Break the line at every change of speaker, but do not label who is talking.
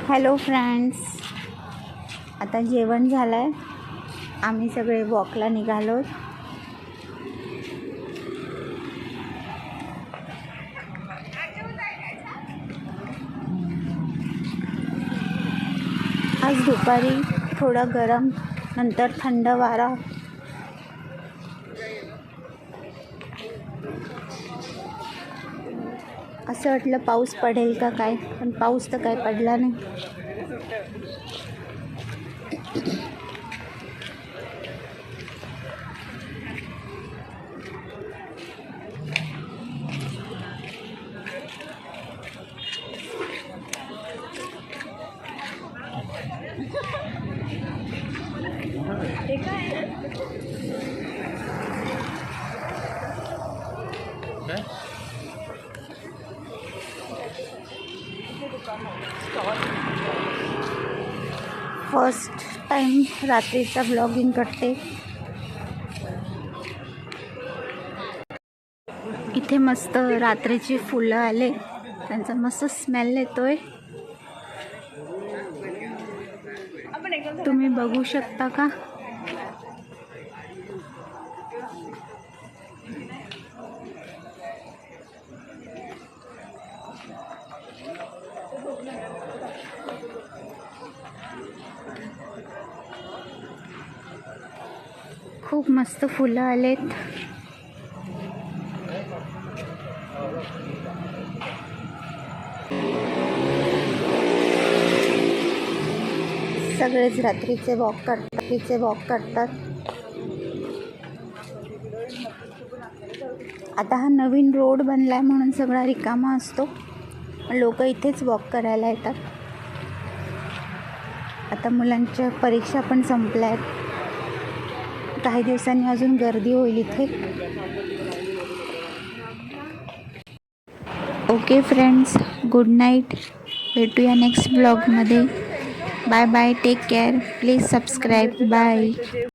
Hello friends, आता जेवण झालं आहे. आम्ही सगळे वॉकला निघालो. आज दुपारी थोडा गरम, नंतर थंड वारा. असं वाटलं पाऊस पडेल का काय, पण पाऊस तर काय पडला नाही. फर्स्ट टाइम रात्रीचा ब्लॉगिंग करते. इथे मस्त रात्रीची फुलं आले, त्यांचा मस्त स्मेल येतोय. तुम्ही बघू शकता का? खूप मस्त फुलं आलेत. सगळेच रात्रीचे वॉक करतात. आता हा नवीन रोड बनलाय म्हणून सगळा रिकामा असतो. लोक इथेच वॉक करायला येतात. आता मुलांच्या परीक्षा पण संपल्या आहेत. काही दिवसांनी अजून गर्दी होईल इथे. Okay friends, good night. भेटूया नेक्स्ट ब्लॉगमध्ये. Bye bye, take care. Please subscribe. Bye.